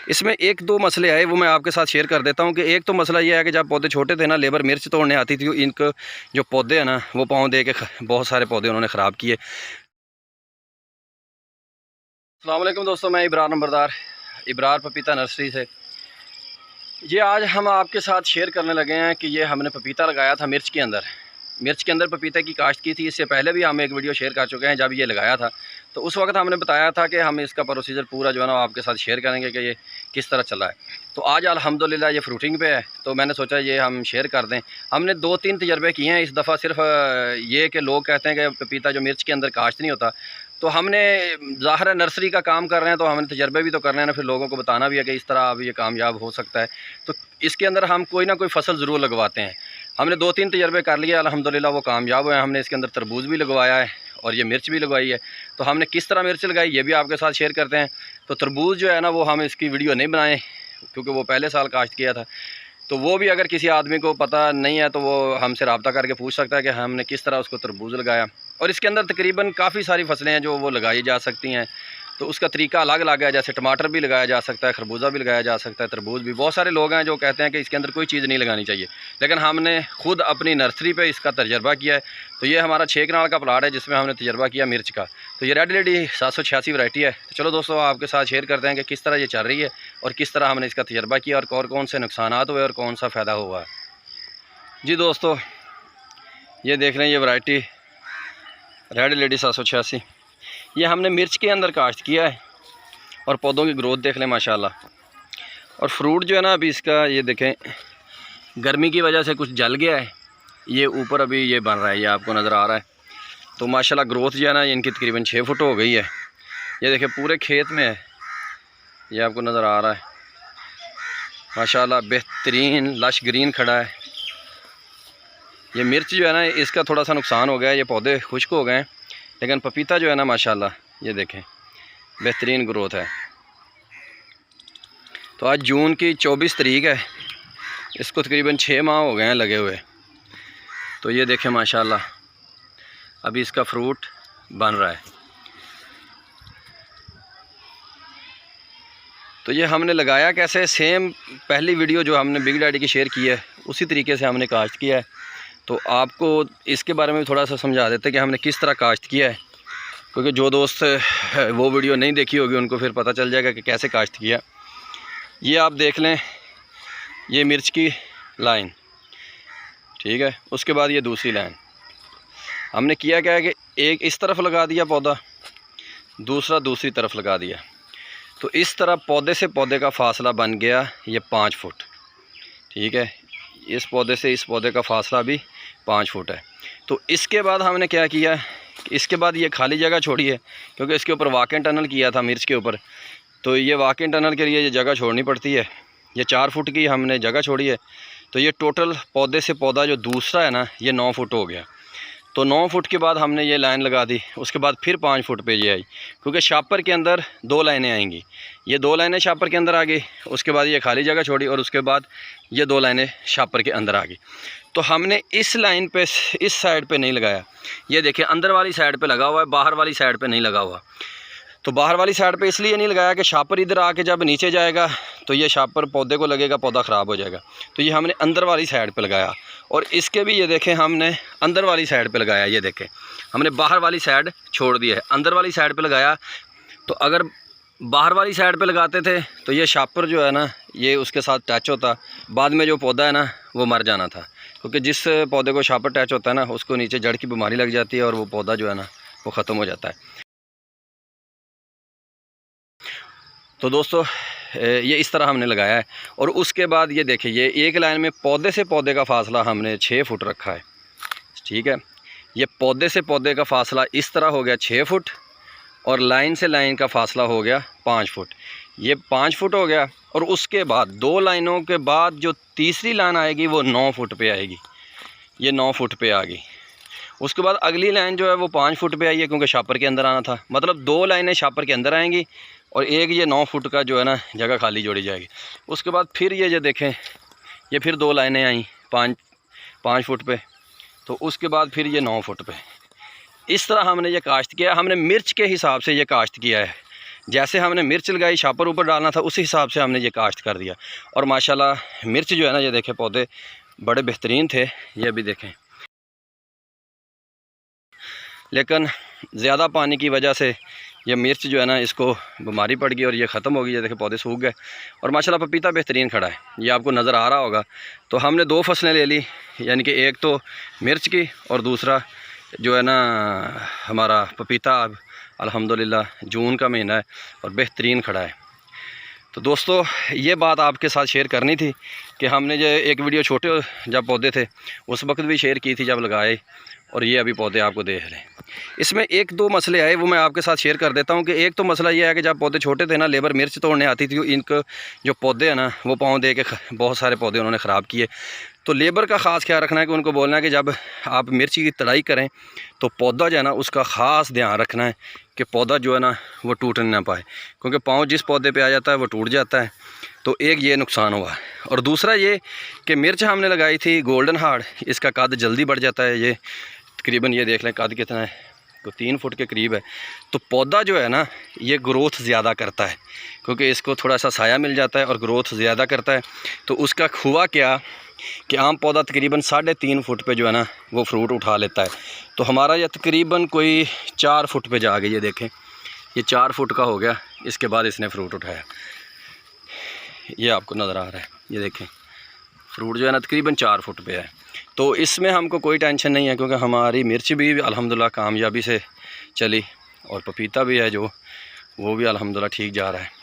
इसमें एक दो मसले आए, वो मैं आपके साथ शेयर कर देता हूँ। कि एक तो मसला ये है कि जब पौधे छोटे थे ना, लेबर मिर्च तोड़ने आती थी, इनके जो पौधे हैं ना वो पाँव दे के बहुत सारे पौधे उन्होंने ख़राब किए। अस्सलाम वालेकुम दोस्तों, मैं इब्रार नंबरदार, इब्रार पपीता नर्सरी से। ये आज हम आपके साथ शेयर करने लगे हैं कि ये हमने पपीता लगाया था मिर्च के अंदर पपीते की काश्त की थी। इससे पहले भी हम एक वीडियो शेयर कर चुके हैं जब ये लगाया था। तो उस वक्त हमने बताया था कि हम इसका प्रोसीजर पूरा जो है ना आपके साथ शेयर करेंगे कि ये किस तरह चला है। तो आज अल्हम्दुलिल्लाह ये फ्रूटिंग पे है, तो मैंने सोचा ये हम शेयर कर दें। हमने 2-3 तजर्बे किए हैं इस दफ़ा। सिर्फ ये कि लोग कहते हैं कि पपीता जो मिर्च के अंदर काश्त नहीं होता, तो हमने ज़ाहिर है नर्सरी का काम कर रहे हैं, तो हमने तजर्बे भी तो करने हैं ना, फिर लोगों को बताना भी है कि इस तरह अब ये कामयाब हो सकता है। तो इसके अंदर हम कोई ना कोई फसल ज़रूर लगवाते हैं। हमने 2-3 तजर्बे कर लिए, अल्हम्दुलिल्लाह वो कामयाब हुए। हमने इसके अंदर तरबूज भी लगवाया है और ये मिर्च भी लगवाई है। तो हमने किस तरह मिर्च लगाई ये भी आपके साथ शेयर करते हैं। तो तरबूज जो है ना वो हम इसकी वीडियो नहीं बनाए क्योंकि वो पहले साल काश्त किया था। तो वो भी अगर किसी आदमी को पता नहीं है तो वो हमसे रब्ता करके पूछ सकता है कि हमने किस तरह उसको तरबूज लगाया। और इसके अंदर तकरीबन काफ़ी सारी फसलें हैं जो वो लगाई जा सकती हैं, तो उसका तरीका अलग अलग है। जैसे टमाटर भी लगाया जा सकता है, खरबूजा भी लगाया जा सकता है, तरबूज भी। बहुत सारे लोग हैं जो कहते हैं कि इसके अंदर कोई चीज़ नहीं लगानी चाहिए, लेकिन हमने खुद अपनी नर्सरी पे इसका तजर्बा किया है। तो ये हमारा 6 कनाल का प्लाट है जिसमें हमने तजर्बा किया मिर्च का। तो ये रेड लेडी 786 वैरायटी है। तो चलो दोस्तों आपके साथ शेयर करते हैं कि किस तरह ये चल रही है और किस तरह हमने इसका तजर्बा किया और कौन से नुकसान हुए और कौन सा फ़ायदा हुआ है। जी दोस्तों, ये देख रहे हैं ये वैरायटी रेड लेडी 786, ये हमने मिर्च के अंदर काश्त किया है। और पौधों की ग्रोथ देख लें माशाल्लाह। और फ्रूट जो है ना अभी इसका ये देखें, गर्मी की वजह से कुछ जल गया है, ये ऊपर अभी ये बन रहा है, ये आपको नज़र आ रहा है। तो माशाल्लाह ग्रोथ जो है ना इनकी तकरीबन 6 फुट हो गई है। ये देखें पूरे खेत में है, ये आपको नज़र आ रहा है माशाल्लाह, बेहतरीन लश ग्रीन खड़ा है। ये मिर्च जो है ना इसका थोड़ा सा नुकसान हो गया है, ये पौधे खुश्क हो गए हैं, लेकिन पपीता जो है ना माशाल्लाह ये देखें बेहतरीन ग्रोथ है। तो आज जून की 24 तारीख है, इसको तकरीबन 6 माह हो गए हैं लगे हुए। तो ये देखें माशाल्लाह अभी इसका फ्रूट बन रहा है। तो ये हमने लगाया कैसे, सेम पहली वीडियो जो हमने बिग डैडी की शेयर की है उसी तरीके से हमने काश्त किया है। तो आपको इसके बारे में भी थोड़ा सा समझा देते कि हमने किस तरह काश्त किया है, क्योंकि जो दोस्त वो वीडियो नहीं देखी होगी उनको फिर पता चल जाएगा कि कैसे काश्त किया। ये आप देख लें, ये मिर्च की लाइन, ठीक है। उसके बाद ये दूसरी लाइन हमने किया क्या है कि एक इस तरफ लगा दिया पौधा, दूसरा दूसरी तरफ लगा दिया। तो इस तरह पौधे से पौधे का फासला बन गया ये 5 फुट, ठीक है। इस पौधे से इस पौधे का फासला भी 5 फुट है। तो इसके बाद हमने क्या किया, इसके बाद ये खाली जगह छोड़ी है, क्योंकि इसके ऊपर वॉक-इन टनल किया था मिर्च के ऊपर। तो ये वॉक-इन टनल के लिए ये जगह छोड़नी पड़ती है। ये 4 फुट की हमने जगह छोड़ी है। तो ये टोटल पौधे से पौधा जो दूसरा है ना ये 9 फुट हो गया। तो 9 फुट के बाद हमने ये लाइन लगा दी, उसके बाद फिर 5 फुट पे ये आई, क्योंकि शापर के अंदर 2 लाइनें आएंगी। ये 2 लाइनें शापर के अंदर आ गई, उसके बाद ये खाली जगह छोड़ी और उसके बाद ये 2 लाइनें शापर के अंदर आ गई। तो हमने इस लाइन पे इस साइड पे नहीं लगाया, ये देखिए अंदर वाली साइड पे लगा हुआ है, बाहर वाली साइड पे नहीं लगा हुआ। तो बाहर वाली साइड पे इसलिए नहीं लगाया कि शापर इधर आके जब नीचे जाएगा तो ये शापर पौधे को लगेगा, पौधा ख़राब हो जाएगा। तो ये हमने अंदर वाली साइड पे लगाया। और इसके भी ये देखें हमने अंदर वाली साइड पे लगाया, ये देखें हमने बाहर वाली साइड छोड़ दी है, अंदर वाली साइड पे लगाया। तो अगर बाहर वाली साइड पे लगाते थे तो ये शापर जो है ना ये उसके साथ टच होता, बाद में जो पौधा है ना वो मर जाना था, क्योंकि जिस पौधे को शापर टच होता है ना उसको नीचे जड़ की बीमारी लग जाती है और वो पौधा जो है ना वो ख़त्म हो जाता है। तो दोस्तों ये इस तरह हमने लगाया है। और उसके बाद ये देखिए ये एक लाइन में पौधे से पौधे का फासला हमने 6 फुट रखा है, ठीक है। ये पौधे से पौधे का फासला इस तरह हो गया 6 फुट और लाइन से लाइन का फासला हो गया 5 फुट। ये 5 फुट हो गया। और उसके बाद 2 लाइनों के बाद जो तीसरी लाइन आएगी वो 9 फुट पे आएगी, ये 9 फुट पे आ गई। उसके बाद अगली लाइन जो है वो 5 फुट पे आई है, क्योंकि शापर के अंदर आना था। मतलब 2 लाइनें शापर के अंदर आएंगी और एक ये 9 फुट का जो है ना जगह खाली जोड़ी जाएगी। उसके बाद फिर ये जो देखें ये फिर 2 लाइनें आई 5 फुट पे, तो उसके बाद फिर ये 9 फुट पे। इस तरह हमने ये काश्त किया। हमने मिर्च के हिसाब से ये काश्त किया है। जैसे हमने मिर्च लगाई शापर ऊपर डालना था उसी हिसाब से हमने ये काश्त कर दिया। और माशाल्लाह मिर्च जो है ना, ये देखें पौधे बड़े बेहतरीन थे, ये भी देखें। लेकिन ज़्यादा पानी की वजह से ये मिर्च जो है ना, इसको बीमारी पड़ गई और ये ख़त्म हो गई। ये देखें पौधे सूख गए। और माशाल्लाह पपीता बेहतरीन खड़ा है, ये आपको नज़र आ रहा होगा। तो हमने 2 फसलें ले ली, यानी कि एक तो मिर्च की और दूसरा जो है ना हमारा पपीता। अब अल्हम्दुलिल्लाह जून का महीना है और बेहतरीन खड़ा है। तो दोस्तों ये बात आपके साथ शेयर करनी थी कि हमने जो एक वीडियो छोटे जब पौधे थे उस वक्त भी शेयर की थी जब लगाए, और ये अभी पौधे आपको देख रहे हैं। इसमें 1-2 मसले आए, वो मैं आपके साथ शेयर कर देता हूँ। कि एक तो मसला ये है कि जब पौधे छोटे थे ना, लेबर मिर्च तोड़ने आती थी, इनके जो पौधे हैं ना वो पाँव दे के बहुत सारे पौधे उन्होंने ख़राब किए। तो लेबर का ख़ास ख्याल रखना है कि उनको बोलना है कि जब आप मिर्ची की तड़ाई करें तो पौधा जो है ना उसका ख़ास ध्यान रखना है कि पौधा जो है ना वो टूट ना पाए, क्योंकि पाँव जिस पौधे पे आ जाता है वो टूट जाता है। तो एक ये नुकसान हुआ। और दूसरा ये कि मिर्च हमने लगाई थी गोल्डन हार्ड, इसका कद जल्दी बढ़ जाता है। ये तकरीबन ये देख लें कद कितना है, तो 3 फुट के करीब है। तो पौधा जो है ना ये ग्रोथ ज़्यादा करता है, क्योंकि इसको थोड़ा सा साया मिल जाता है और ग्रोथ ज़्यादा करता है। तो उसका हुआ क्या कि आम पौधा तकरीबन 3.5 फुट पे जो है ना वो फ्रूट उठा लेता है। तो हमारा यह तकरीबन कोई 4 फुट पे जा गई। ये देखें ये 4 फुट का हो गया, इसके बाद इसने फ्रूट उठाया। ये आपको नज़र आ रहा है, ये देखें फ्रूट जो है ना तकरीबन 4 फुट पे है। तो इसमें हमको कोई टेंशन नहीं है, क्योंकि हमारी मिर्च भी अल्हम्दुलिल्लाह कामयाबी से चली और पपीता भी है जो वो भी अल्हम्दुलिल्लाह ठीक जा रहा है।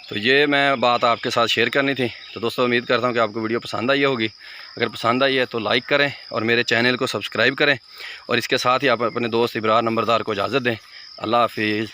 तो ये मैं बात आपके साथ शेयर करनी थी। तो दोस्तों उम्मीद करता हूँ कि आपको वीडियो पसंद आई होगी। अगर पसंद आई है तो लाइक करें और मेरे चैनल को सब्सक्राइब करें, और इसके साथ ही आप अपने दोस्त इब्रार नंबरदार को इजाज़त दें। अल्लाह हाफिज़।